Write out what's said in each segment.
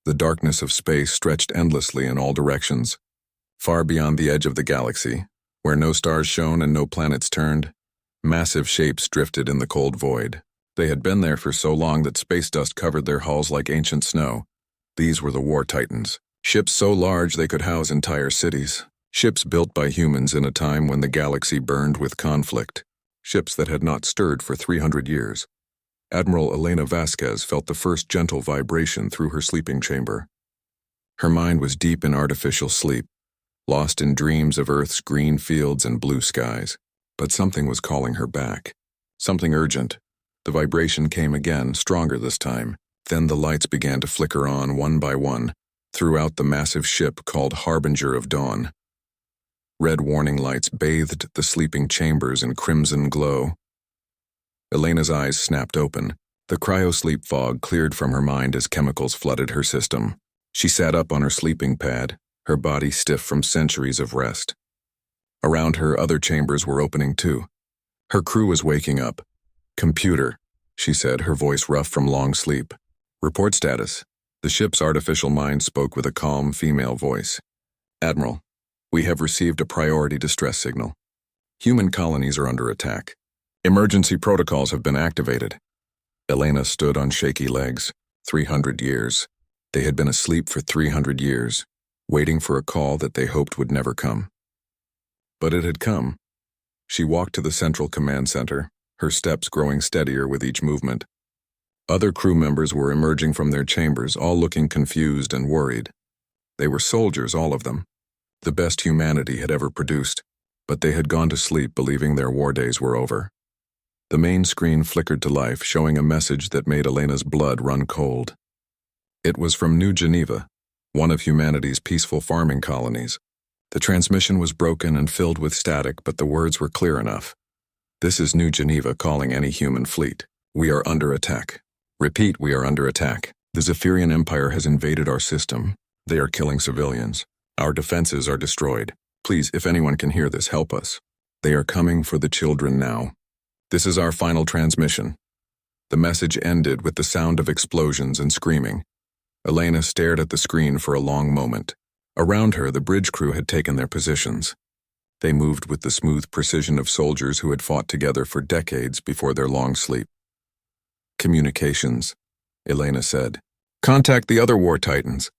The darkness of space stretched endlessly in all directions. Far beyond the edge of the galaxy, where no stars shone and no planets turned, massive shapes drifted in the cold void. They had been there for so long that space dust covered their hulls like ancient snow. These were the War Titans, ships so large they could house entire cities. Ships built by humans in a time when the galaxy burned with conflict. Ships that had not stirred for 300 years. Admiral Elena Vasquez felt the first gentle vibration through her sleeping chamber. Her mind was deep in artificial sleep, lost in dreams of Earth's green fields and blue skies. But something was calling her back. Something urgent. The vibration came again, stronger this time. Then the lights began to flicker on one by one, throughout the massive ship called Harbinger of Dawn. Red warning lights bathed the sleeping chambers in crimson glow. Elena's eyes snapped open. The cryosleep fog cleared from her mind as chemicals flooded her system. She sat up on her sleeping pad, her body stiff from centuries of rest. Around her, other chambers were opening too. Her crew was waking up. "Computer," she said, her voice rough from long sleep. "Report status." The ship's artificial mind spoke with a calm female voice. "Admiral, we have received a priority distress signal. Human colonies are under attack. Emergency protocols have been activated." Elena stood on shaky legs. 300 years. They had been asleep for 300 years, waiting for a call that they hoped would never come. But it had come. She walked to the central command center, her steps growing steadier with each movement. Other crew members were emerging from their chambers, all looking confused and worried. They were soldiers, all of them. The best humanity had ever produced, but they had gone to sleep believing their war days were over. The main screen flickered to life, showing a message that made Elena's blood run cold. It was from New Geneva, one of humanity's peaceful farming colonies. The transmission was broken and filled with static, but the words were clear enough. "This is New Geneva calling any human fleet. We are under attack. Repeat, we are under attack. The Zephyrian Empire has invaded our system. They are killing civilians. Our defenses are destroyed. Please, if anyone can hear this, help us. They are coming for the children now. This is our final transmission." The message ended with the sound of explosions and screaming. Elena stared at the screen for a long moment. Around her, the bridge crew had taken their positions. They moved with the smooth precision of soldiers who had fought together for decades before their long sleep. "Communications," Elena said. "Contact the other War Titans."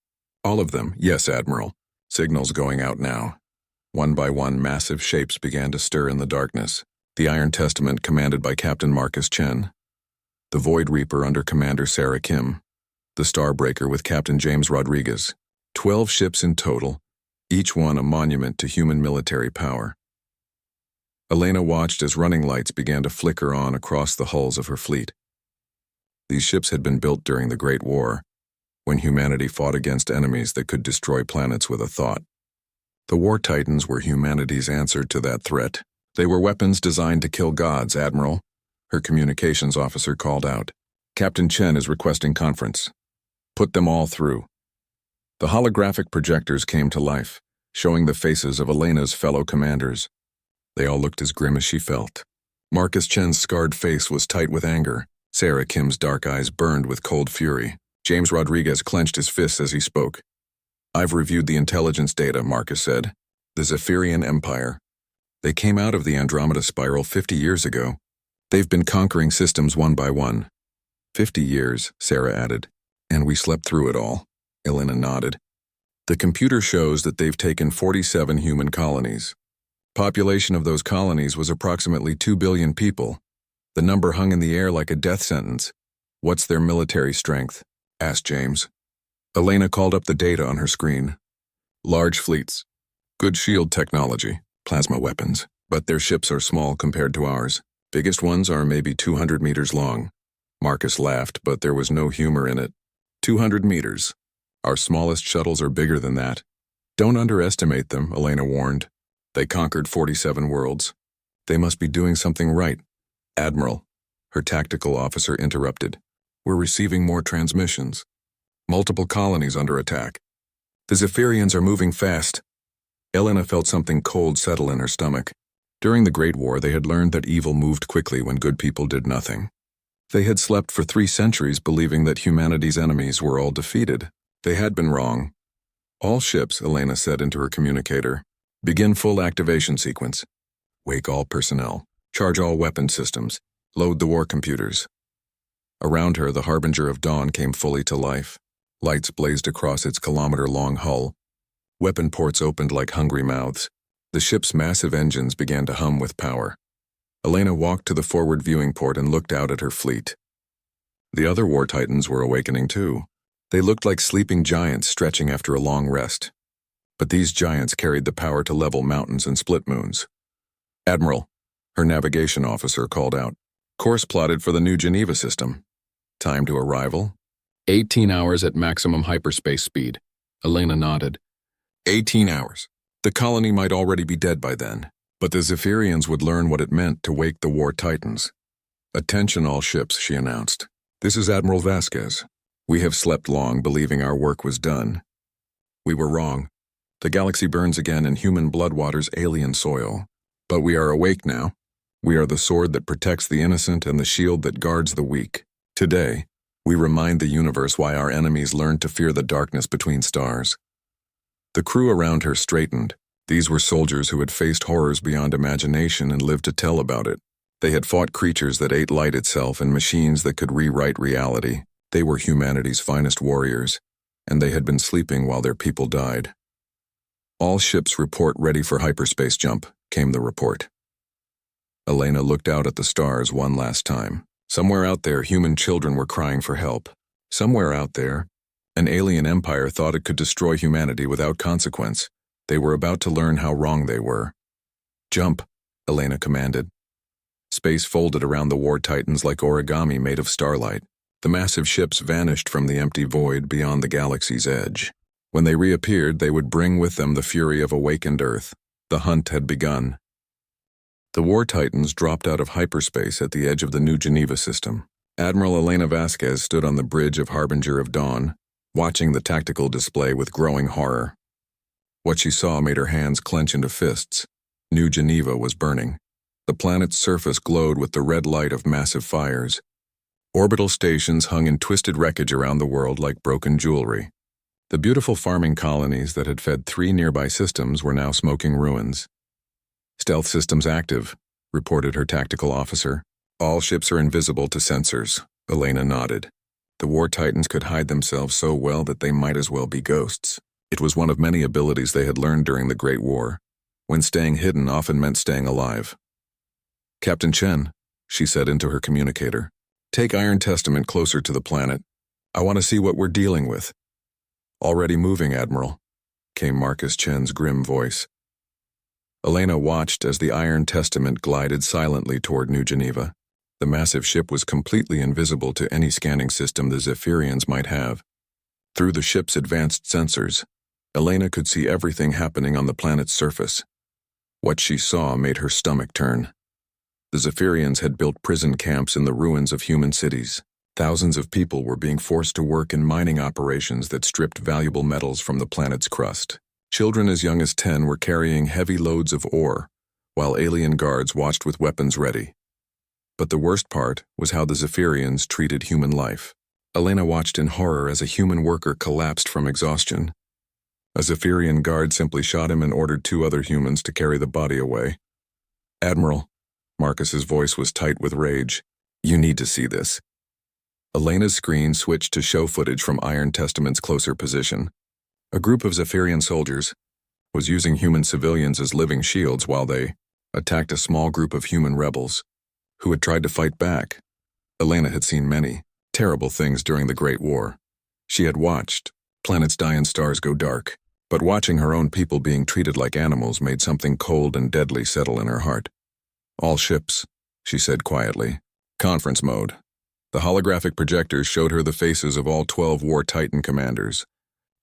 "All of them, yes, Admiral. Signals going out now." One by one, massive shapes began to stir in the darkness. The Iron Testament commanded by Captain Marcus Chen. The Void Reaper under Commander Sarah Kim. The Starbreaker with Captain James Rodriguez. 12 ships in total, each one a monument to human military power. Elena watched as running lights began to flicker on across the hulls of her fleet. These ships had been built during the Great War, when humanity fought against enemies that could destroy planets with a thought. The War Titans were humanity's answer to that threat. "They were weapons designed to kill gods, Admiral," her communications officer called out. "Captain Chen is requesting conference. Put them all through." The holographic projectors came to life, showing the faces of Elena's fellow commanders. They all looked as grim as she felt. Marcus Chen's scarred face was tight with anger. Sarah Kim's dark eyes burned with cold fury. James Rodriguez clenched his fists as he spoke. "I've reviewed the intelligence data," Marcus said. "The Zephyrian Empire. They came out of the Andromeda Spiral 50 years ago. They've been conquering systems one by one." 50 years, Sarah added. "And we slept through it all." Elena nodded. "The computer shows that they've taken 47 human colonies. Population of those colonies was approximately 2 billion people. The number hung in the air like a death sentence. "What's their military strength?" asked James. Elena called up the data on her screen. "Large fleets. Good shield technology. Plasma weapons. But their ships are small compared to ours. Biggest ones are maybe 200 meters long." Marcus laughed, but there was no humor in it. 200 meters. Our smallest shuttles are bigger than that. "Don't underestimate them," Elena warned. "They conquered 47 worlds. They must be doing something right." "Admiral," her tactical officer interrupted. "We're receiving more transmissions. Multiple colonies under attack. The Zephyrians are moving fast." Elena felt something cold settle in her stomach. During the Great War, they had learned that evil moved quickly when good people did nothing. They had slept for 3 centuries believing that humanity's enemies were all defeated. They had been wrong. All ships, Elena said into her communicator. Begin full activation sequence. Wake all personnel. Charge all weapon systems. Load the war computers. Around her, the harbinger of dawn came fully to life. Lights blazed across its kilometer-long hull. Weapon ports opened like hungry mouths. The ship's massive engines began to hum with power. Elena walked to the forward viewing port and looked out at her fleet. The other war titans were awakening too. They looked like sleeping giants stretching after a long rest. But these giants carried the power to level mountains and split moons. Admiral, her navigation officer called out. Course plotted for the New Geneva system. Time to arrival? 18 hours at maximum hyperspace speed. Elena nodded. 18 hours. The colony might already be dead by then, but the Zephyrians would learn what it meant to wake the war titans. Attention all ships, she announced. This is Admiral Vasquez. We have slept long believing our work was done. We were wrong. The galaxy burns again in human blood waters alien soil. But we are awake now. We are the sword that protects the innocent and the shield that guards the weak. Today, we remind the universe why our enemies learned to fear the darkness between stars. The crew around her straightened. These were soldiers who had faced horrors beyond imagination and lived to tell about it. They had fought creatures that ate light itself and machines that could rewrite reality. They were humanity's finest warriors, and they had been sleeping while their people died. All ships report ready for hyperspace jump, came the report. Elena looked out at the stars one last time. Somewhere out there, human children were crying for help. Somewhere out there, an alien empire thought it could destroy humanity without consequence. They were about to learn how wrong they were. Jump, Elena commanded. Space folded around the war titans like origami made of starlight. The massive ships vanished from the empty void beyond the galaxy's edge. When they reappeared, they would bring with them the fury of awakened Earth. The hunt had begun. The war titans dropped out of hyperspace at the edge of the New Geneva system. Admiral Elena Vasquez stood on the bridge of Harbinger of Dawn, watching the tactical display with growing horror. What she saw made her hands clench into fists. New Geneva was burning. The planet's surface glowed with the red light of massive fires. Orbital stations hung in twisted wreckage around the world like broken jewelry. The beautiful farming colonies that had fed 3 nearby systems were now smoking ruins. Stealth systems active, reported her tactical officer. All ships are invisible to sensors, Elena nodded. The war titans could hide themselves so well that they might as well be ghosts. It was one of many abilities they had learned during the Great War, when staying hidden often meant staying alive. Captain Chen, she said into her communicator, take Iron Testament closer to the planet. I want to see what we're dealing with. Already moving, Admiral, came Marcus Chen's grim voice. Elena watched as the Iron Testament glided silently toward New Geneva. The massive ship was completely invisible to any scanning system the Zephyrians might have. Through the ship's advanced sensors, Elena could see everything happening on the planet's surface. What she saw made her stomach turn. The Zephyrians had built prison camps in the ruins of human cities. Thousands of people were being forced to work in mining operations that stripped valuable metals from the planet's crust. Children as young as 10 were carrying heavy loads of ore, while alien guards watched with weapons ready. But the worst part was how the Zephyrians treated human life. Elena watched in horror as a human worker collapsed from exhaustion. A Zephyrian guard simply shot him and ordered 2 other humans to carry the body away. Admiral, Marcus's voice was tight with rage. You need to see this. Elena's screen switched to show footage from Iron Testament's closer position. A group of Zephyrian soldiers was using human civilians as living shields while they attacked a small group of human rebels who had tried to fight back. Elena had seen many terrible things during the Great War. She had watched planets die and stars go dark, but watching her own people being treated like animals made something cold and deadly settle in her heart. All ships, she said quietly. Conference mode. The holographic projectors showed her the faces of all 12 War Titan commanders.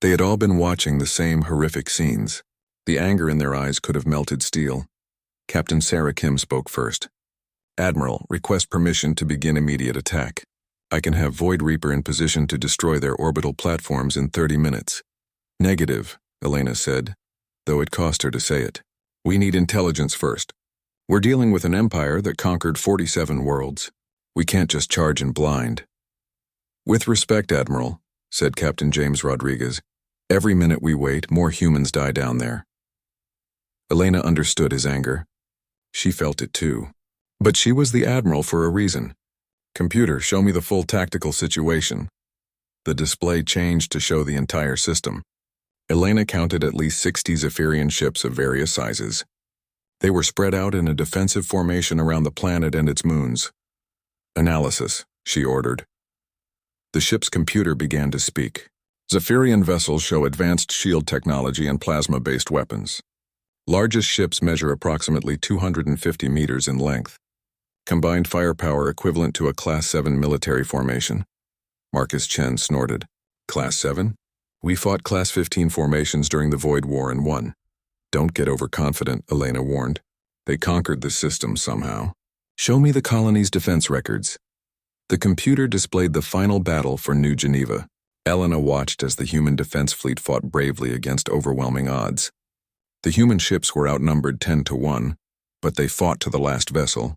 They had all been watching the same horrific scenes. The anger in their eyes could have melted steel. Captain Sarah Kim spoke first. Admiral, request permission to begin immediate attack. I can have Void Reaper in position to destroy their orbital platforms in 30 minutes. Negative, Elena said, though it cost her to say it. We need intelligence first. We're dealing with an empire that conquered 47 worlds. We can't just charge in blind. With respect, Admiral, said Captain James Rodriguez. "Every minute we wait, more humans die down there." Elena understood his anger. She felt it too. But she was the admiral for a reason. "Computer, show me the full tactical situation." The display changed to show the entire system. Elena counted at least 60 Zephyrian ships of various sizes. They were spread out in a defensive formation around the planet and its moons. "Analysis," she ordered. The ship's computer began to speak. "Zephyrian vessels show advanced shield technology and plasma-based weapons. Largest ships measure approximately 250 meters in length. Combined firepower equivalent to a Class 7 military formation." Marcus Chen snorted. "Class 7? We fought Class 15 formations during the Void War and won." "Don't get overconfident," Elena warned. "They conquered the system somehow. Show me the colony's defense records." The computer displayed the final battle for New Geneva. Elena watched as the human defense fleet fought bravely against overwhelming odds. The human ships were outnumbered 10-1, but they fought to the last vessel.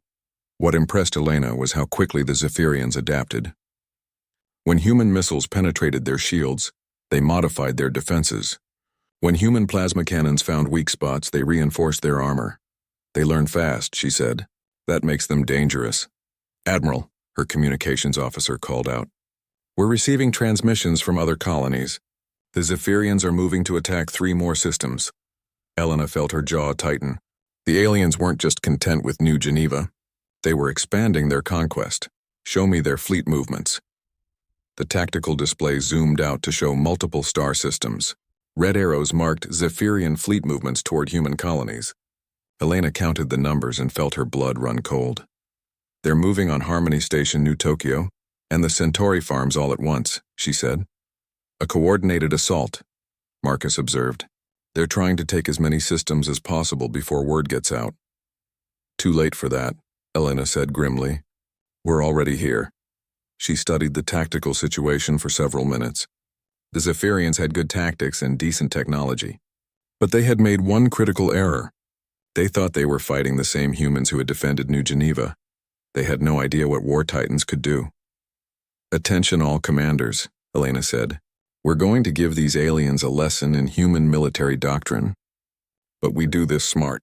What impressed Elena was how quickly the Zephyrians adapted. When human missiles penetrated their shields, they modified their defenses. When human plasma cannons found weak spots, they reinforced their armor. "They learn fast," she said. "That makes them dangerous." "Admiral," her communications officer called out. "We're receiving transmissions from other colonies. The Zephyrians are moving to attack 3 more systems." Elena felt her jaw tighten. The aliens weren't just content with New Geneva. They were expanding their conquest. "Show me their fleet movements." The tactical display zoomed out to show multiple star systems. Red arrows marked Zephyrian fleet movements toward human colonies. Elena counted the numbers and felt her blood run cold. "They're moving on Harmony Station, New Tokyo, and the Centauri farms all at once," she said. "A coordinated assault," Marcus observed. "They're trying to take as many systems as possible before word gets out." "Too late for that," Elena said grimly. "We're already here." She studied the tactical situation for several minutes. The Zephyrians had good tactics and decent technology. But they had made one critical error. They thought they were fighting the same humans who had defended New Geneva. They had no idea what war titans could do. "Attention all commanders," Elena said. "We're going to give these aliens a lesson in human military doctrine. But we do this smart.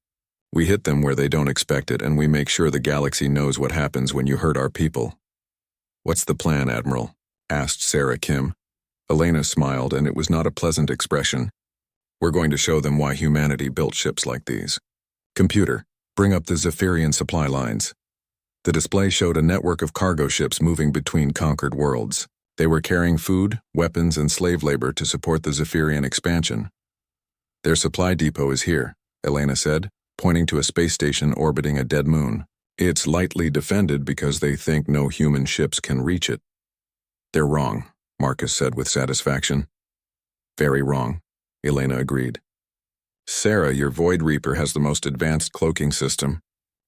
We hit them where they don't expect it, and we make sure the galaxy knows what happens when you hurt our people." "What's the plan, Admiral?" asked Sarah Kim. Elena smiled, and it was not a pleasant expression. "We're going to show them why humanity built ships like these. Computer, bring up the Zephyrian supply lines." The display showed a network of cargo ships moving between conquered worlds. They were carrying food, weapons, and slave labor to support the Zephyrian expansion. "Their supply depot is here," Elena said, pointing to a space station orbiting a dead moon. "It's lightly defended because they think no human ships can reach it." "They're wrong," Marcus said with satisfaction. "Very wrong," Elena agreed. "Sarah, your Void Reaper has the most advanced cloaking system.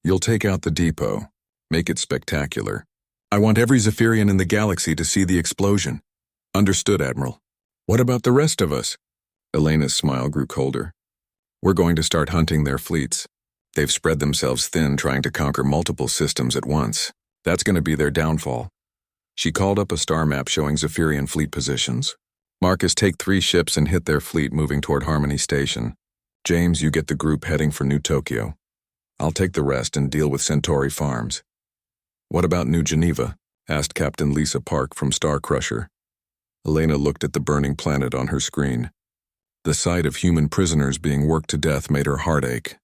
You'll take out the depot. Make it spectacular. I want every Zephyrian in the galaxy to see the explosion." "Understood, Admiral." "What about the rest of us?" Elena's smile grew colder. "We're going to start hunting their fleets. They've spread themselves thin trying to conquer multiple systems at once. That's going to be their downfall." She called up a star map showing Zephyrian fleet positions. "Marcus, take 3 ships and hit their fleet moving toward Harmony Station. James, you get the group heading for New Tokyo. I'll take the rest and deal with Centauri farms." "What about New Geneva?" asked Captain Lisa Park from Star Crusher. Elena looked at the burning planet on her screen. The sight of human prisoners being worked to death made her heart ache.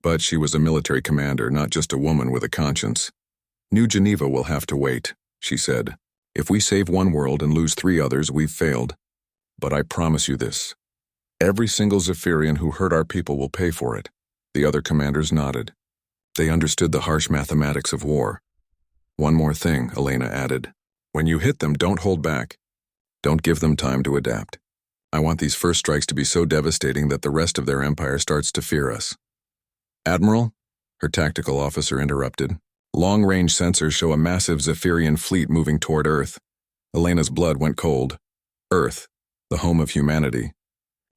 But she was a military commander, not just a woman with a conscience. "New Geneva will have to wait," she said. "If we save one world and lose 3 others, we've failed. But I promise you this. Every single Zephyrian who hurt our people will pay for it." The other commanders nodded. They understood the harsh mathematics of war. "One more thing," Elena added. "When you hit them, don't hold back. Don't give them time to adapt. I want these first strikes to be so devastating that the rest of their empire starts to fear us." "Admiral," her tactical officer interrupted. "Long-range sensors show a massive Zephyrian fleet moving toward Earth." Elena's blood went cold. Earth, the home of humanity.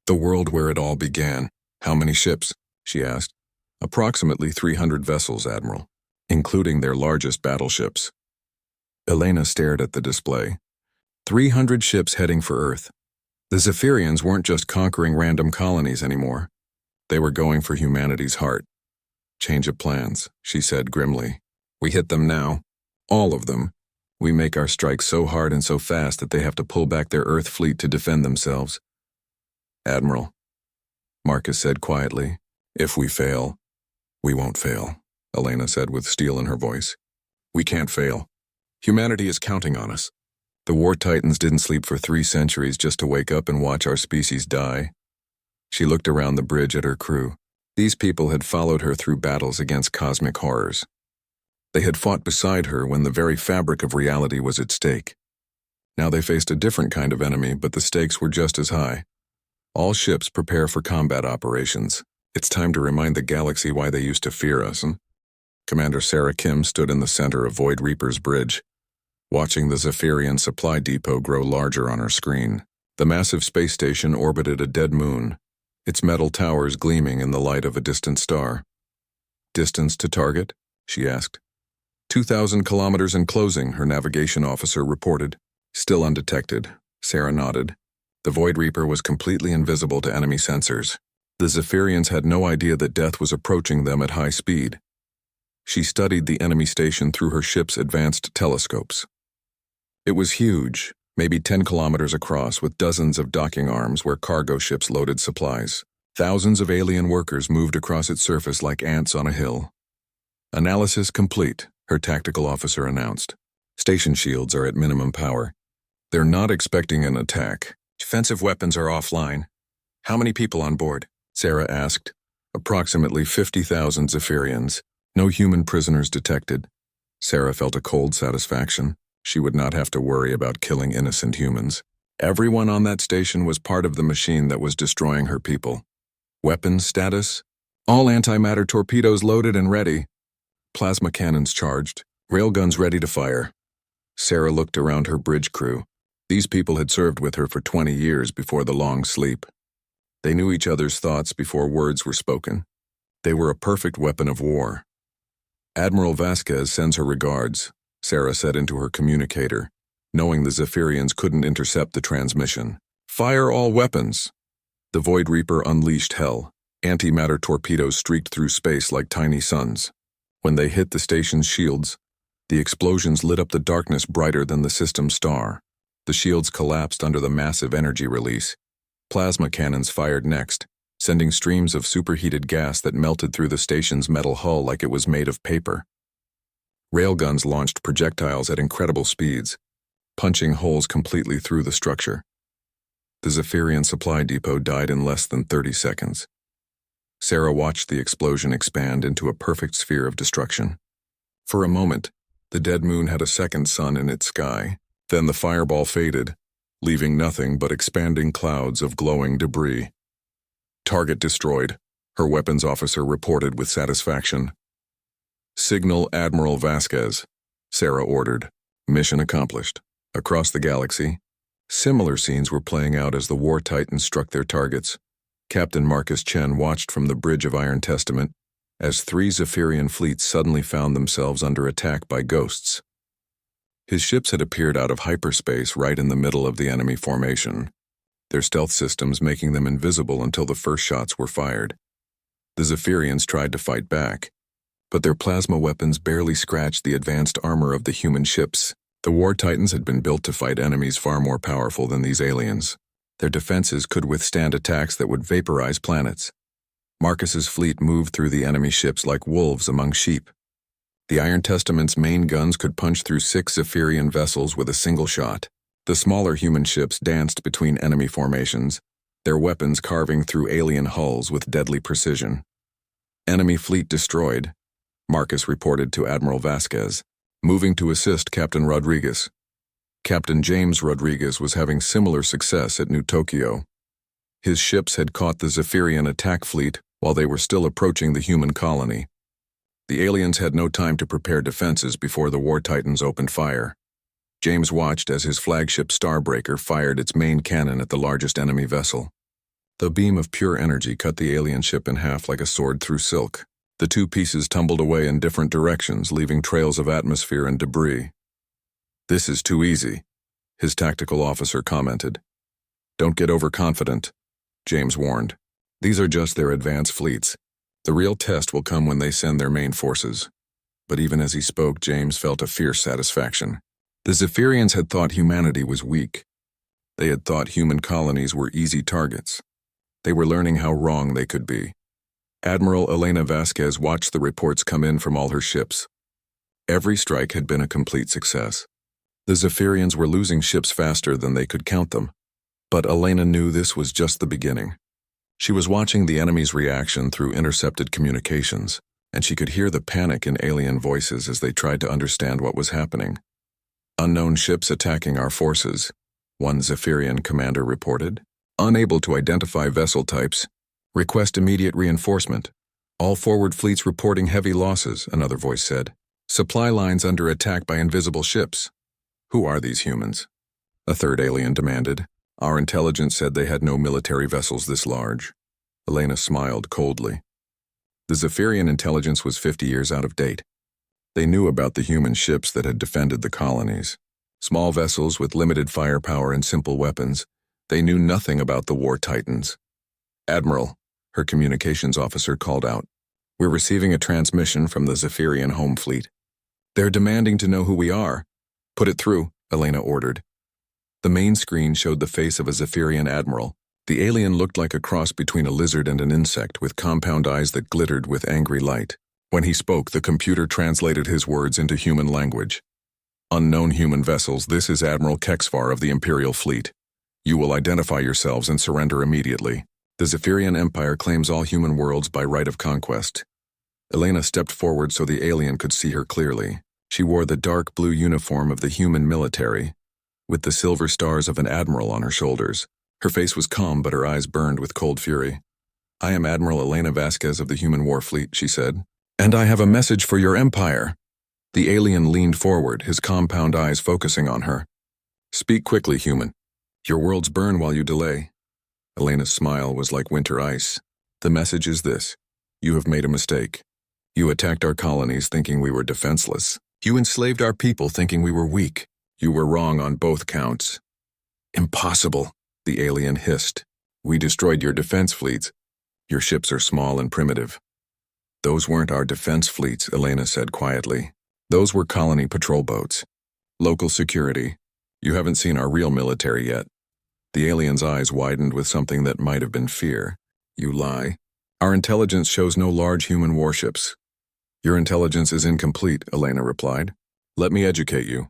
The world where it all began. "How many ships?" she asked. "Approximately 300 vessels, Admiral, including their largest battleships." Elena stared at the display. 300 ships heading for Earth. The Zephyrians weren't just conquering random colonies anymore. They were going for humanity's heart. Change of plans, she said grimly. We hit them now. All of them. We make our strikes so hard and so fast that they have to pull back their Earth fleet to defend themselves. Admiral, Marcus said quietly, if we fail, we won't fail, Elena said with steel in her voice. We can't fail. Humanity is counting on us. The war titans didn't sleep for 3 centuries just to wake up and watch our species die. She looked around the bridge at her crew. These people had followed her through battles against cosmic horrors. They had fought beside her when the very fabric of reality was at stake. Now they faced a different kind of enemy, but the stakes were just as high. All ships prepare for combat operations. It's time to remind the galaxy why they used to fear us. Commander Sarah Kim stood in the center of Void Reaper's bridge, watching the Zephyrian supply depot grow larger on her screen. The massive space station orbited a dead moon, its metal towers gleaming in the light of a distant star. Distance to target? She asked. 2,000 kilometers in closing, her navigation officer reported. Still undetected, Sarah nodded. The Void Reaper was completely invisible to enemy sensors. The Zephyrians had no idea that death was approaching them at high speed. She studied the enemy station through her ship's advanced telescopes. It was huge, maybe 10 kilometers across, with dozens of docking arms where cargo ships loaded supplies. Thousands of alien workers moved across its surface like ants on a hill. Analysis complete, her tactical officer announced. Station shields are at minimum power. They're not expecting an attack. Defensive weapons are offline. How many people on board? Sarah asked. Approximately 50,000 Zephyrians. No human prisoners detected. Sarah felt a cold satisfaction. She would not have to worry about killing innocent humans. Everyone on that station was part of the machine that was destroying her people. Weapons status? All antimatter torpedoes loaded and ready. Plasma cannons charged. Railguns ready to fire. Sarah looked around her bridge crew. These people had served with her for 20 years before the long sleep. They knew each other's thoughts before words were spoken. They were a perfect weapon of war. Admiral Vasquez sends her regards, Sarah said into her communicator, knowing the Zephyrians couldn't intercept the transmission. Fire all weapons! The Void Reaper unleashed hell. Antimatter torpedoes streaked through space like tiny suns. When they hit the station's shields, the explosions lit up the darkness brighter than the system's star. The shields collapsed under the massive energy release. Plasma cannons fired next, sending streams of superheated gas that melted through the station's metal hull like it was made of paper. Railguns launched projectiles at incredible speeds, punching holes completely through the structure. The Zephyrian supply depot died in less than 30 seconds. Sarah watched the explosion expand into a perfect sphere of destruction. For a moment, the dead moon had a second sun in its sky. Then the fireball faded, leaving nothing but expanding clouds of glowing debris. Target destroyed, her weapons officer reported with satisfaction. Signal Admiral Vasquez, Sarah ordered. Mission accomplished. Across the galaxy, similar scenes were playing out as the war titans struck their targets. Captain Marcus Chen watched from the Bridge of Iron Testament as 3 Zephyrian fleets suddenly found themselves under attack by ghosts. His ships had appeared out of hyperspace right in the middle of the enemy formation, their stealth systems making them invisible until the first shots were fired. The Zephyrians tried to fight back, but their plasma weapons barely scratched the advanced armor of the human ships. The war titans had been built to fight enemies far more powerful than these aliens. Their defenses could withstand attacks that would vaporize planets. Marcus's fleet moved through the enemy ships like wolves among sheep. The Iron Testament's main guns could punch through 6 Zephyrian vessels with a single shot. The smaller human ships danced between enemy formations, their weapons carving through alien hulls with deadly precision. Enemy fleet destroyed, Marcus reported to Admiral Vasquez, moving to assist Captain Rodriguez. Captain James Rodriguez was having similar success at New Tokyo. His ships had caught the Zephyrian attack fleet while they were still approaching the human colony. The aliens had no time to prepare defenses before the war titans opened fire. James watched as his flagship Starbreaker fired its main cannon at the largest enemy vessel. The beam of pure energy cut the alien ship in half like a sword through silk. The 2 pieces tumbled away in different directions, leaving trails of atmosphere and debris. This is too easy, his tactical officer commented. Don't get overconfident, James warned. These are just their advanced fleets. The real test will come when they send their main forces. But even as he spoke, James felt a fierce satisfaction. The Zephyrians had thought humanity was weak. They had thought human colonies were easy targets. They were learning how wrong they could be. Admiral Elena Vasquez watched the reports come in from all her ships. Every strike had been a complete success. The Zephyrians were losing ships faster than they could count them. But Elena knew this was just the beginning. She was watching the enemy's reaction through intercepted communications, and she could hear the panic in alien voices as they tried to understand what was happening. Unknown ships attacking our forces, one Zephyrian commander reported. Unable to identify vessel types. Request immediate reinforcement. All forward fleets reporting heavy losses, another voice said. Supply lines under attack by invisible ships. Who are these humans? A third alien demanded. Our intelligence said they had no military vessels this large. Elena smiled coldly. The Zephyrian intelligence was 50 years out of date. They knew about the human ships that had defended the colonies. Small vessels with limited firepower and simple weapons. They knew nothing about the war titans. Admiral, her communications officer called out. We're receiving a transmission from the Zephyrian home fleet. They're demanding to know who we are. Put it through, Elena ordered. The main screen showed the face of a Zephyrian admiral. The alien looked like a cross between a lizard and an insect with compound eyes that glittered with angry light. When he spoke, the computer translated his words into human language. Unknown human vessels, this is Admiral Kexvar of the Imperial Fleet. You will identify yourselves and surrender immediately. The Zephyrian Empire claims all human worlds by right of conquest. Elena stepped forward so the alien could see her clearly. She wore the dark blue uniform of the human military, with the silver stars of an admiral on her shoulders. Her face was calm, but her eyes burned with cold fury. I am Admiral Elena Vasquez of the Human War Fleet, she said. And I have a message for your empire. The alien leaned forward, his compound eyes focusing on her. Speak quickly, human. Your worlds burn while you delay. Elena's smile was like winter ice. The message is this. You have made a mistake. You attacked our colonies thinking we were defenseless. You enslaved our people thinking we were weak. You were wrong on both counts. Impossible, the alien hissed. We destroyed your defense fleets. Your ships are small and primitive. Those weren't our defense fleets, Elena said quietly. Those were colony patrol boats. Local security. You haven't seen our real military yet. The alien's eyes widened with something that might have been fear. You lie. Our intelligence shows no large human warships. Your intelligence is incomplete, Elena replied. Let me educate you.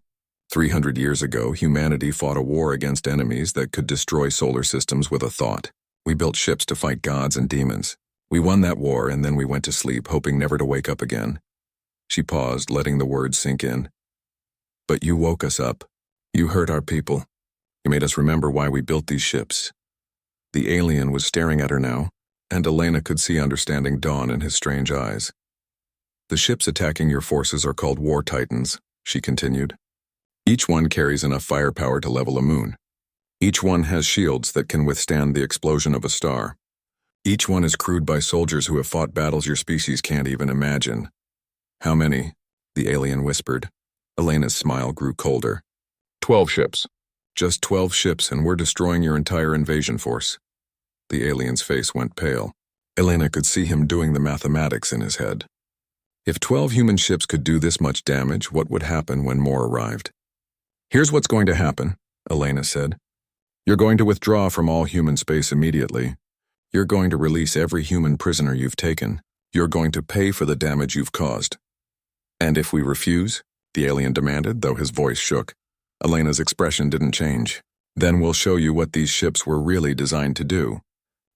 300 years ago, humanity fought a war against enemies that could destroy solar systems with a thought. We built ships to fight gods and demons. We won that war, and then we went to sleep, hoping never to wake up again. She paused, letting the words sink in. But you woke us up. You hurt our people. You made us remember why we built these ships. The alien was staring at her now, and Elena could see understanding dawn in his strange eyes. The ships attacking your forces are called war titans, she continued. Each one carries enough firepower to level a moon. Each one has shields that can withstand the explosion of a star. Each one is crewed by soldiers who have fought battles your species can't even imagine. How many? The alien whispered. Elena's smile grew colder. 12 ships. Just 12 ships, and we're destroying your entire invasion force. The alien's face went pale. Elena could see him doing the mathematics in his head. If 12 human ships could do this much damage, what would happen when more arrived? Here's what's going to happen, Elena said. You're going to withdraw from all human space immediately. You're going to release every human prisoner you've taken. You're going to pay for the damage you've caused. And if we refuse? The alien demanded, though his voice shook. Elena's expression didn't change. Then we'll show you what these ships were really designed to do.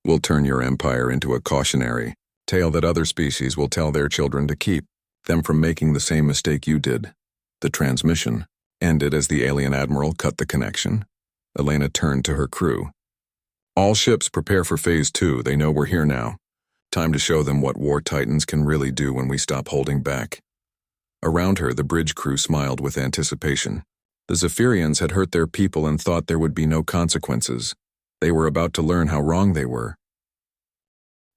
We'll turn your empire into a cautionary tale that other species will tell their children to keep them from making the same mistake you did. The transmission ended as the alien admiral cut the connection. Elena turned to her crew. All ships prepare for Phase 2. They know we're here now. Time to show them what war titans can really do when we stop holding back. Around her, the bridge crew smiled with anticipation. The Zephyrians had hurt their people and thought there would be no consequences. They were about to learn how wrong they were.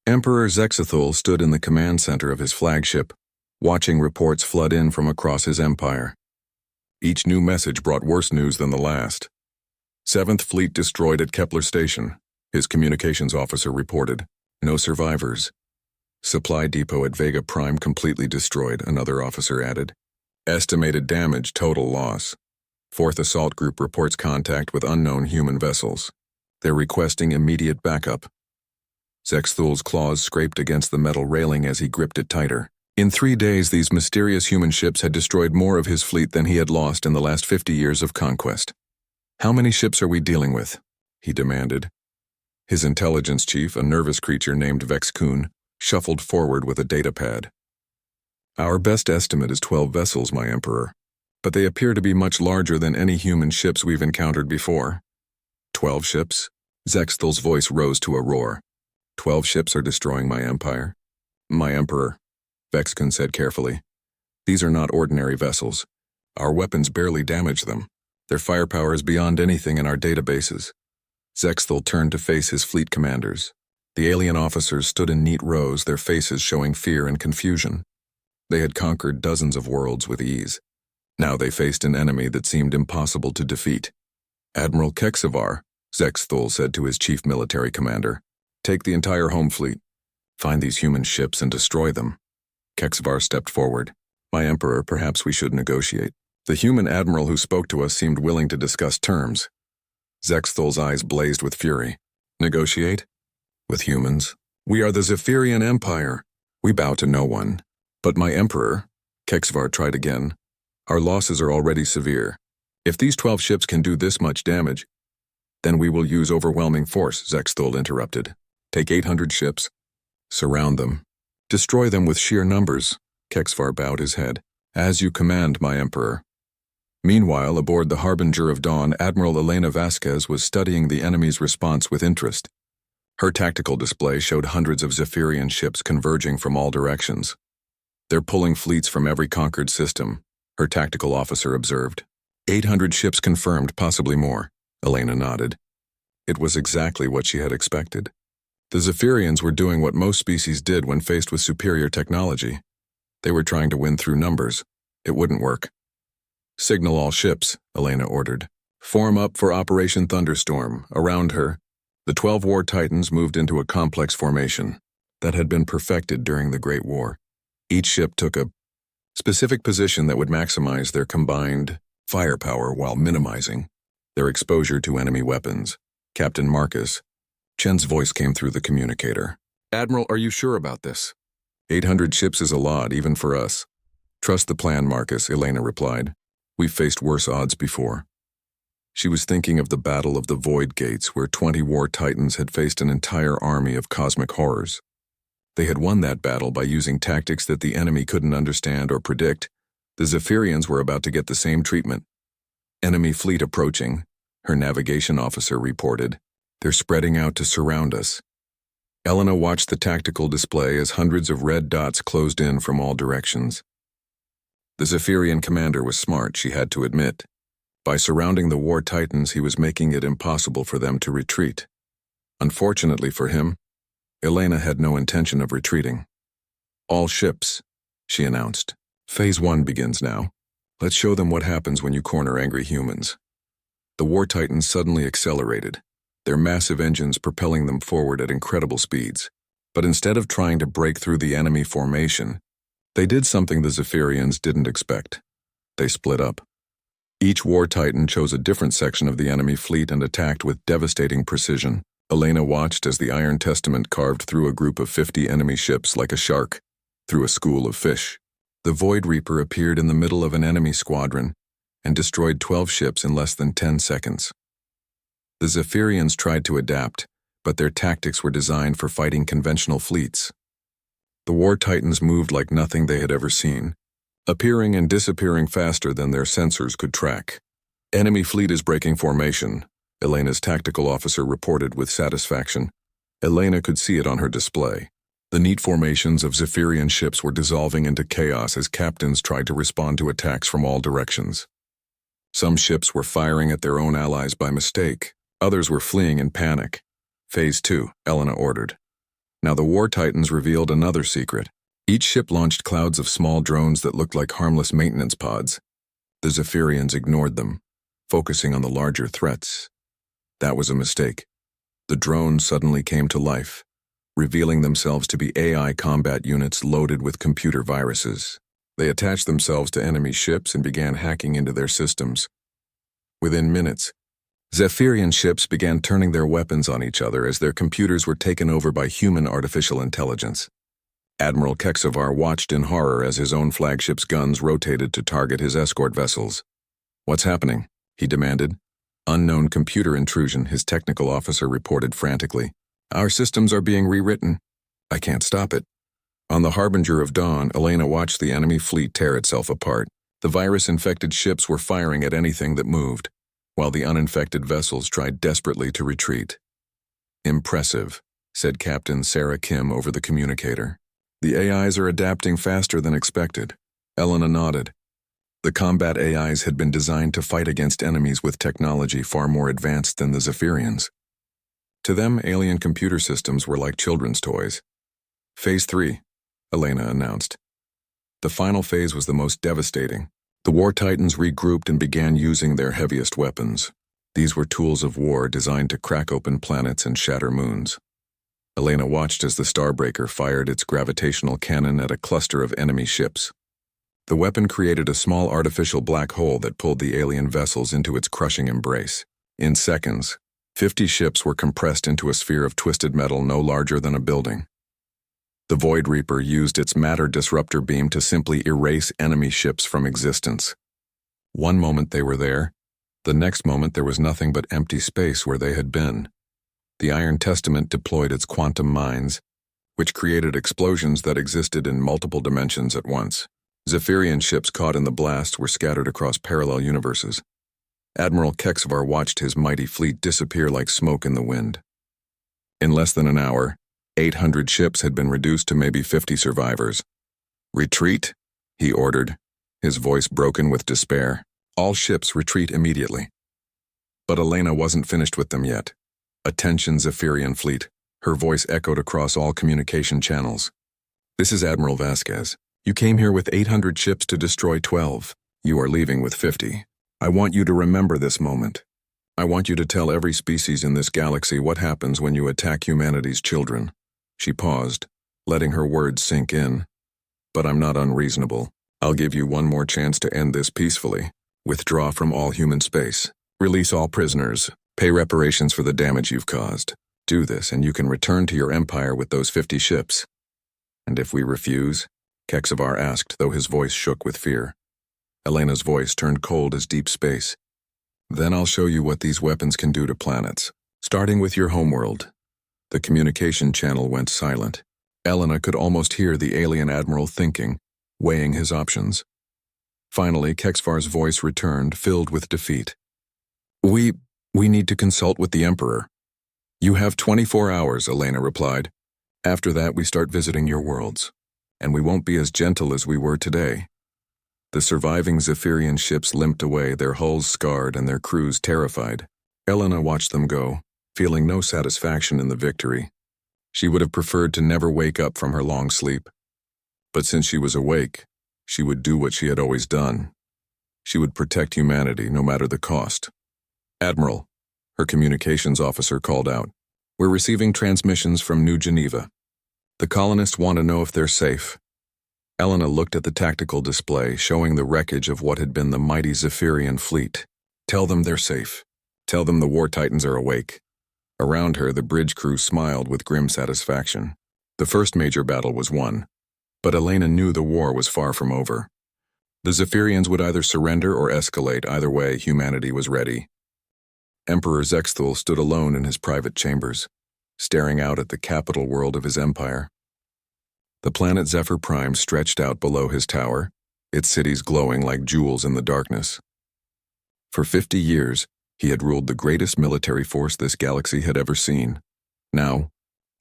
Emperor Zexathul stood in the command center of his flagship, watching reports flood in from across his empire. Each new message brought worse news than the last. 7th Fleet destroyed at Kepler Station. His communications officer reported. No survivors. Supply depot at Vega Prime completely destroyed, another officer added. Estimated damage, total loss. 4th Assault Group reports contact with unknown human vessels. They're requesting immediate backup. Zexthul's claws scraped against the metal railing as he gripped it tighter. In 3 days, these mysterious human ships had destroyed more of his fleet than he had lost in the last 50 years of conquest. How many ships are we dealing with? He demanded. His intelligence chief, a nervous creature named Vex Kun, shuffled forward with a data pad. Our best estimate is 12 vessels, my Emperor, but they appear to be much larger than any human ships we've encountered before. 12 ships? Zexthul's voice rose to a roar. 12 ships are destroying my empire. My Emperor, Vex Kun said carefully. These are not ordinary vessels. Our weapons barely damage them. Their firepower is beyond anything in our databases. Zexthul turned to face his fleet commanders. The alien officers stood in neat rows, their faces showing fear and confusion. They had conquered dozens of worlds with ease. Now they faced an enemy that seemed impossible to defeat. Admiral Kexavar, Zexthul said to his chief military commander, take the entire home fleet. Find these human ships and destroy them. Kexavar stepped forward. My Emperor, perhaps we should negotiate. The human admiral who spoke to us seemed willing to discuss terms. Zexthul's eyes blazed with fury. Negotiate? With humans? We are the Zephyrian Empire. We bow to no one. But my Emperor, Kexavar tried again, our losses are already severe. If these 12 ships can do this much damage, then we will use overwhelming force, Zexthul interrupted. Take 800 ships. Surround them. Destroy them with sheer numbers. Kexavar bowed his head. As you command, my Emperor. Meanwhile, aboard the Harbinger of Dawn, Admiral Elena Vasquez was studying the enemy's response with interest. Her tactical display showed hundreds of Zephyrian ships converging from all directions. They're pulling fleets from every conquered system, her tactical officer observed. 800 ships confirmed, possibly more, Elena nodded. It was exactly what she had expected. The Zephyrians were doing what most species did when faced with superior technology. They were trying to win through numbers. It wouldn't work. Signal all ships, Elena ordered. Form up for Operation Thunderstorm. Around her, the 12 war titans moved into a complex formation that had been perfected during the Great War. Each ship took a specific position that would maximize their combined firepower while minimizing their exposure to enemy weapons. Captain Marcus, Chen's voice came through the communicator. Admiral, are you sure about this? 800 ships is a lot, even for us. Trust the plan, Marcus, Elena replied. We've faced worse odds before. She was thinking of the Battle of the Void Gates, where 20 war titans had faced an entire army of cosmic horrors. They had won that battle by using tactics that the enemy couldn't understand or predict. The Zephyrians were about to get the same treatment. Enemy fleet approaching, her navigation officer reported. They're spreading out to surround us. Elena watched the tactical display as hundreds of red dots closed in from all directions. The Zephyrian commander was smart, she had to admit. By surrounding the war titans, he was making it impossible for them to retreat. Unfortunately for him, Elena had no intention of retreating. All ships, she announced. Phase 1 begins now. Let's show them what happens when you corner angry humans. The war titans suddenly accelerated, their massive engines propelling them forward at incredible speeds. But instead of trying to break through the enemy formation, they did something the Zephyrians didn't expect. They split up. Each war titan chose a different section of the enemy fleet and attacked with devastating precision. Elena watched as the Iron Testament carved through a group of 50 enemy ships like a shark, through a school of fish. The Void Reaper appeared in the middle of an enemy squadron and destroyed 12 ships in less than 10 seconds. The Zephyrians tried to adapt, but their tactics were designed for fighting conventional fleets. The war titans moved like nothing they had ever seen, appearing and disappearing faster than their sensors could track. Enemy fleet is breaking formation, Elena's tactical officer reported with satisfaction. Elena could see it on her display. The neat formations of Zephyrian ships were dissolving into chaos as captains tried to respond to attacks from all directions. Some ships were firing at their own allies by mistake. Others were fleeing in panic. Phase 2, Elena ordered. Now the war titans revealed another secret. Each ship launched clouds of small drones that looked like harmless maintenance pods. The Zephyrians ignored them, focusing on the larger threats. That was a mistake. The drones suddenly came to life, revealing themselves to be AI combat units loaded with computer viruses. They attached themselves to enemy ships and began hacking into their systems. Within minutes, Zephyrian ships began turning their weapons on each other as their computers were taken over by human artificial intelligence. Admiral HFY watched in horror as his own flagship's guns rotated to target his escort vessels. "What's happening?" he demanded. "Unknown computer intrusion," his technical officer reported frantically. "Our systems are being rewritten. I can't stop it." On the Harbinger of Dawn, Elena watched the enemy fleet tear itself apart. The virus-infected ships were firing at anything that moved, while the uninfected vessels tried desperately to retreat. "Impressive," said Captain Sarah Kim over the communicator. "The AIs are adapting faster than expected." Elena nodded. The combat AIs had been designed to fight against enemies with technology far more advanced than the Zephyrians. To them, alien computer systems were like children's toys. "Phase 3, Elena announced. The final phase was the most devastating. The War Titans regrouped and began using their heaviest weapons. These were tools of war designed to crack open planets and shatter moons. Elena watched as the Starbreaker fired its gravitational cannon at a cluster of enemy ships. The weapon created a small artificial black hole that pulled the alien vessels into its crushing embrace. In seconds, 50 ships were compressed into a sphere of twisted metal no larger than a building. The Void Reaper used its matter disruptor beam to simply erase enemy ships from existence. One moment they were there, the next moment there was nothing but empty space where they had been. The Iron Testament deployed its quantum mines, which created explosions that existed in multiple dimensions at once. Zephyrian ships caught in the blast were scattered across parallel universes. Admiral HFY watched his mighty fleet disappear like smoke in the wind. In less than an hour, 800 ships had been reduced to maybe 50 survivors. "Retreat," he ordered, his voice broken with despair. "All ships retreat immediately." But Elena wasn't finished with them yet. "Attention, Zephyrian fleet," her voice echoed across all communication channels. "This is Admiral Vasquez. You came here with 800 ships to destroy 12. You are leaving with 50. I want you to remember this moment. I want you to tell every species in this galaxy what happens when you attack humanity's children." She paused, letting her words sink in. "But I'm not unreasonable. I'll give you one more chance to end this peacefully. Withdraw from all human space. Release all prisoners. Pay reparations for the damage you've caused. Do this and you can return to your empire with those 50 ships." "And if we refuse?" HFY asked, though his voice shook with fear. Elena's voice turned cold as deep space. "Then I'll show you what these weapons can do to planets, starting with your homeworld." The communication channel went silent. Elena could almost hear the alien admiral thinking, weighing his options. Finally, HFY's voice returned, filled with defeat. We need to consult with the Emperor." "You have 24 hours, Elena replied. "After that, we start visiting your worlds. And we won't be as gentle as we were today." The surviving Zephyrian ships limped away, their hulls scarred and their crews terrified. Elena watched them go, feeling no satisfaction in the victory. She would have preferred to never wake up from her long sleep. But since she was awake, she would do what she had always done. She would protect humanity, no matter the cost. "Admiral," her communications officer called out, "we're receiving transmissions from New Geneva. The colonists want to know if they're safe." Elena looked at the tactical display, showing the wreckage of what had been the mighty Zephyrian fleet. "Tell them they're safe. Tell them the War Titans are awake." Around her, the bridge crew smiled with grim satisfaction. The first major battle was won, but Elena knew the war was far from over. The Zephyrians would either surrender or escalate. Either way, humanity was ready. Emperor Zexthul stood alone in his private chambers, staring out at the capital world of his empire. The planet Zephyr Prime stretched out below his tower, its cities glowing like jewels in the darkness. For 50 years, he had ruled the greatest military force this galaxy had ever seen. Now,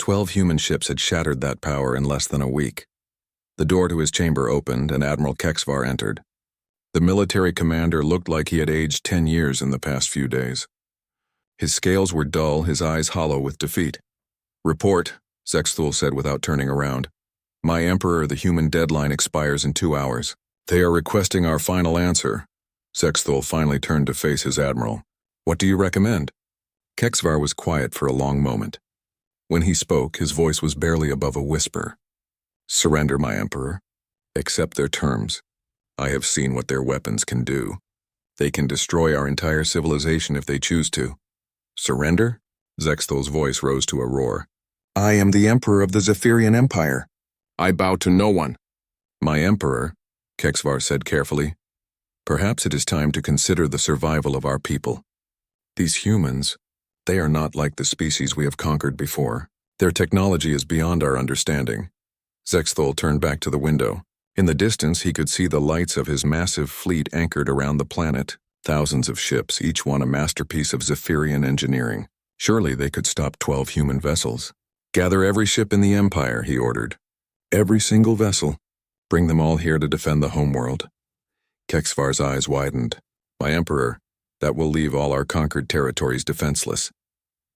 12 human ships had shattered that power in less than a week. The door to his chamber opened and Admiral HFY entered. The military commander looked like he had aged 10 years in the past few days. His scales were dull, his eyes hollow with defeat. "Report," Zexthul said without turning around. "My Emperor, the human deadline expires in 2 hours. They are requesting our final answer." Zexthul finally turned to face his admiral. "What do you recommend?" Kexvar was quiet for a long moment. When he spoke, his voice was barely above a whisper. "Surrender, my emperor. Accept their terms. I have seen what their weapons can do. They can destroy our entire civilization if they choose to." "Surrender?" Zexthol's voice rose to a roar. "I am the emperor of the Zephyrian Empire. I bow to no one." "My emperor," Kexvar said carefully, "perhaps it is time to consider the survival of our people. These humans, they are not like the species we have conquered before. Their technology is beyond our understanding." Zexthol turned back to the window. In the distance, he could see the lights of his massive fleet anchored around the planet. Thousands of ships, each one a masterpiece of Zephyrian engineering. Surely they could stop 12 human vessels. "Gather every ship in the Empire," he ordered. "Every single vessel. Bring them all here to defend the homeworld." Kexvar's eyes widened. "My emperor, that will leave all our conquered territories defenseless."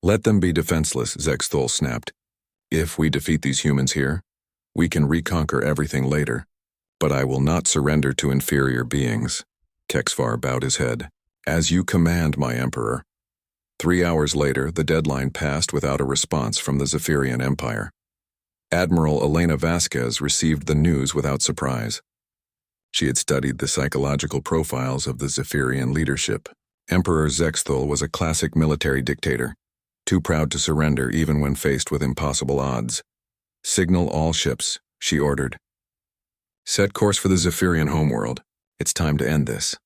"Let them be defenseless," Zexthol snapped. "If we defeat these humans here, we can reconquer everything later. But I will not surrender to inferior beings." Kexvar bowed his head. "As you command, my emperor." 3 hours later, the deadline passed without a response from the Zephyrian Empire. Admiral Elena Vasquez received the news without surprise. She had studied the psychological profiles of the Zephyrian leadership. Emperor Zexthol was a classic military dictator, too proud to surrender even when faced with impossible odds. "Signal all ships," she ordered. "Set course for the Zephyrian homeworld. It's time to end this."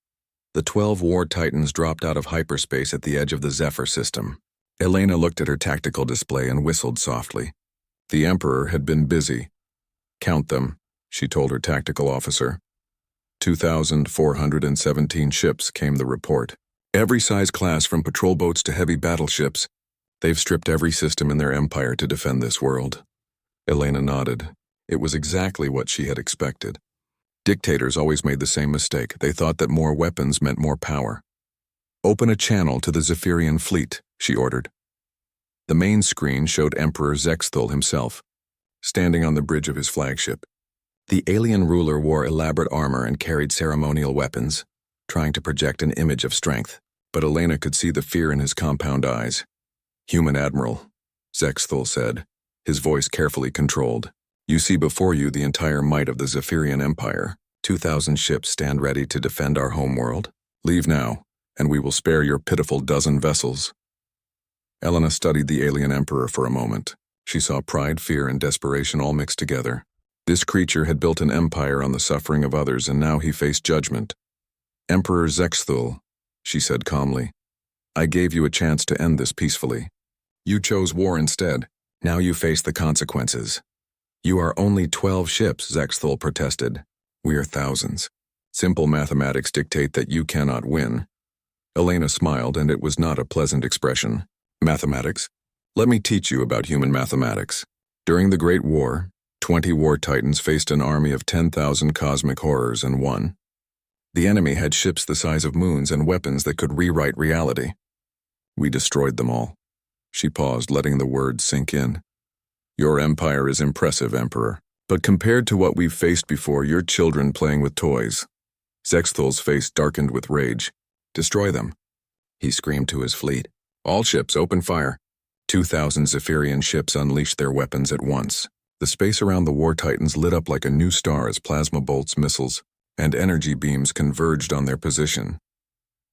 The 12 war titans dropped out of hyperspace at the edge of the Zephyr system. Elena looked at her tactical display and whistled softly. The Emperor had been busy. "Count them," she told her tactical officer. 2,417 ships, came the report. Every size class from patrol boats to heavy battleships. They've stripped every system in their empire to defend this world. Elena nodded. It was exactly what she had expected. Dictators always made the same mistake. They thought that more weapons meant more power. "Open a channel to the Zephyrian fleet," she ordered. The main screen showed Emperor Zexthol himself, standing on the bridge of his flagship. The alien ruler wore elaborate armor and carried ceremonial weapons, trying to project an image of strength. But Elena could see the fear in his compound eyes. "Human Admiral," Zexthol said, his voice carefully controlled. "You see before you the entire might of the Zephyrian Empire. 2,000 ships stand ready to defend our homeworld. Leave now, and we will spare your pitiful dozen vessels." Elena studied the alien emperor for a moment. She saw pride, fear, and desperation all mixed together. This creature had built an empire on the suffering of others, and now he faced judgment. "Emperor Zexthol," she said calmly, "I gave you a chance to end this peacefully. You chose war instead. Now you face the consequences." "You are only 12 ships," Zexthol protested. "We are thousands. Simple mathematics dictate that you cannot win." Elena smiled, and it was not a pleasant expression. "Mathematics? Let me teach you about human mathematics. During the Great War, 20 war titans faced an army of 10,000 cosmic horrors and won. The enemy had ships the size of moons and weapons that could rewrite reality. We destroyed them all." She paused, letting the words sink in. "Your empire is impressive, Emperor, but compared to what we've faced before, you're children playing with toys." Zexthol's face darkened with rage. "Destroy them," he screamed to his fleet. "All ships, open fire." 2,000 Zephyrian ships unleashed their weapons at once. The space around the war titans lit up like a new star as plasma bolts, missiles, and energy beams converged on their position.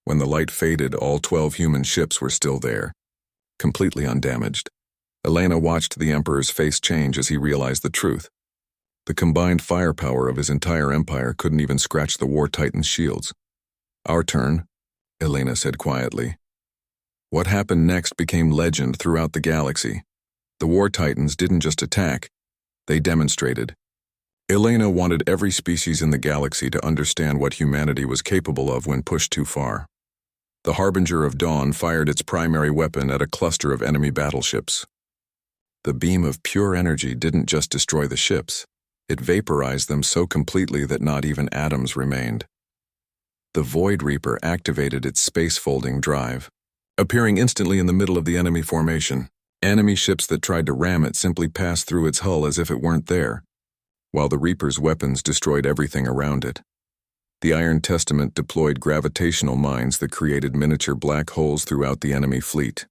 When the light faded, all 12 human ships were still there, completely undamaged. Elena watched the Emperor's face change as he realized the truth. The combined firepower of his entire empire couldn't even scratch the war titan's shields. "Our turn," Elena said quietly. What happened next became legend throughout the galaxy. The war titans didn't just attack, they demonstrated. Elena wanted every species in the galaxy to understand what humanity was capable of when pushed too far. The Harbinger of Dawn fired its primary weapon at a cluster of enemy battleships. The beam of pure energy didn't just destroy the ships, it vaporized them so completely that not even atoms remained. The Void Reaper activated its space-folding drive, appearing instantly in the middle of the enemy formation. Enemy ships that tried to ram it simply passed through its hull as if it weren't there, while the Reaper's weapons destroyed everything around it. The Iron Testament deployed gravitational mines that created miniature black holes throughout the enemy fleet.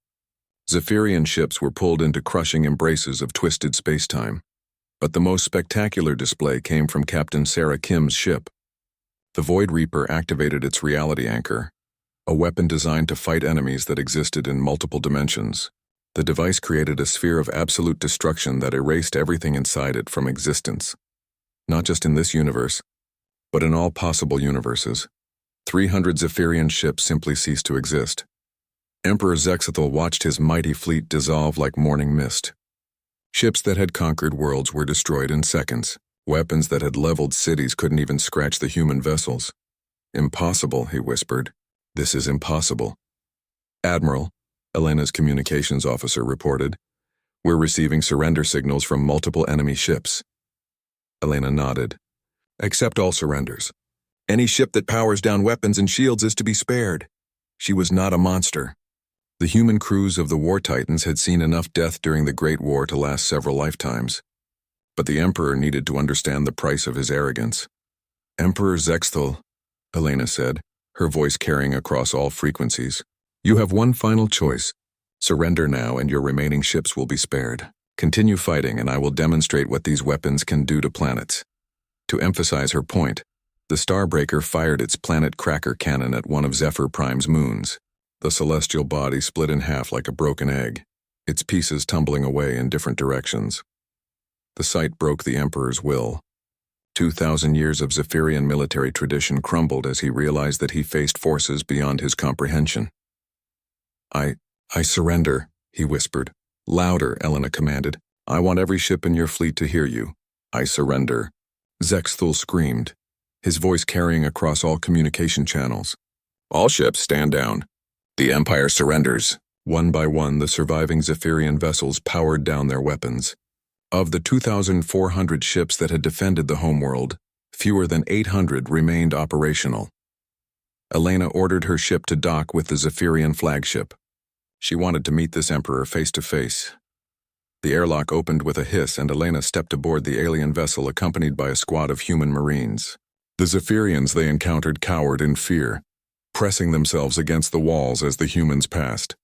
Zephyrian ships were pulled into crushing embraces of twisted spacetime. But the most spectacular display came from Captain Sarah Kim's ship. The Void Reaper activated its reality anchor, a weapon designed to fight enemies that existed in multiple dimensions. The device created a sphere of absolute destruction that erased everything inside it from existence. Not just in this universe, but in all possible universes. 300 Zephyrian ships simply ceased to exist. Emperor Zexathal watched his mighty fleet dissolve like morning mist. Ships that had conquered worlds were destroyed in seconds. Weapons that had leveled cities couldn't even scratch the human vessels. Impossible, he whispered. This is impossible. Admiral, Elena's communications officer reported. We're receiving surrender signals from multiple enemy ships. Elena nodded. Accept all surrenders. Any ship that powers down weapons and shields is to be spared. She was not a monster. The human crews of the War Titans had seen enough death during the Great War to last several lifetimes. But the Emperor needed to understand the price of his arrogance. Emperor Zexthal, Elena said, her voice carrying across all frequencies. You have one final choice. Surrender now and your remaining ships will be spared. Continue fighting and I will demonstrate what these weapons can do to planets. To emphasize her point, the Starbreaker fired its planet cracker cannon at one of Zephyr Prime's moons. The celestial body split in half like a broken egg, its pieces tumbling away in different directions. The sight broke the Emperor's will. 2,000 years of Zephyrian military tradition crumbled as he realized that he faced forces beyond his comprehension. I surrender, he whispered. Louder, Elena commanded. I want every ship in your fleet to hear you. I surrender. Zexthal screamed, his voice carrying across all communication channels. All ships stand down. The Empire surrenders. One by one, the surviving Zephyrian vessels powered down their weapons. Of the 2,400 ships that had defended the homeworld, fewer than 800 remained operational. Elena ordered her ship to dock with the Zephyrian flagship. She wanted to meet this Emperor face to face. The airlock opened with a hiss and Elena stepped aboard the alien vessel accompanied by a squad of human marines. The Zephyrians they encountered cowered in fear, pressing themselves against the walls as the humans passed.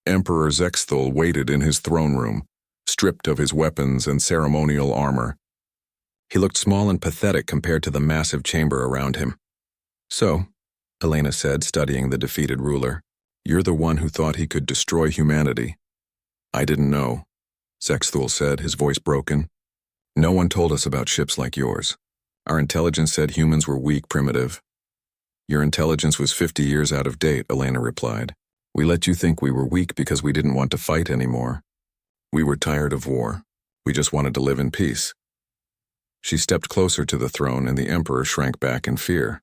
Emperor Zexthal waited in his throne room, stripped of his weapons and ceremonial armor. He looked small and pathetic compared to the massive chamber around him. So, Elena said, studying the defeated ruler, you're the one who thought he could destroy humanity. I didn't know, Zexthal said, his voice broken. No one told us about ships like yours. Our intelligence said humans were weak, primitive. Your intelligence was 50 years out of date, Elena replied. We let you think we were weak because we didn't want to fight anymore. We were tired of war. We just wanted to live in peace. She stepped closer to the throne and the Emperor shrank back in fear.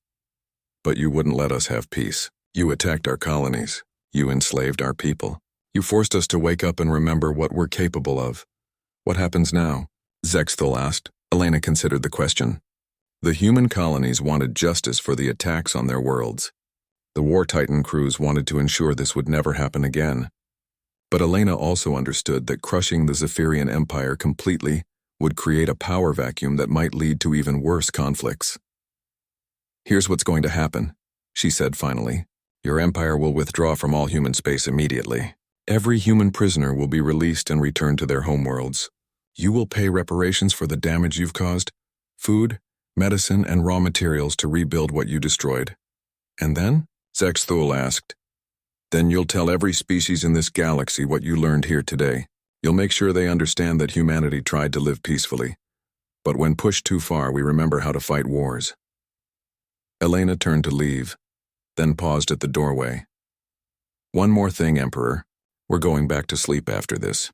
But you wouldn't let us have peace. You attacked our colonies. You enslaved our people. You forced us to wake up and remember what we're capable of. What happens now? Zexthal asked. Elena considered the question. The human colonies wanted justice for the attacks on their worlds. The War Titan crews wanted to ensure this would never happen again. But Elena also understood that crushing the Zephyrian Empire completely would create a power vacuum that might lead to even worse conflicts. Here's what's going to happen, she said finally. Your empire will withdraw from all human space immediately. Every human prisoner will be released and returned to their homeworlds. You will pay reparations for the damage you've caused, food, medicine, and raw materials to rebuild what you destroyed. And then? Zexthal asked. Then you'll tell every species in this galaxy what you learned here today. You'll make sure they understand that humanity tried to live peacefully. But when pushed too far, we remember how to fight wars. Elena turned to leave, then paused at the doorway. One more thing, Emperor. We're going back to sleep after this.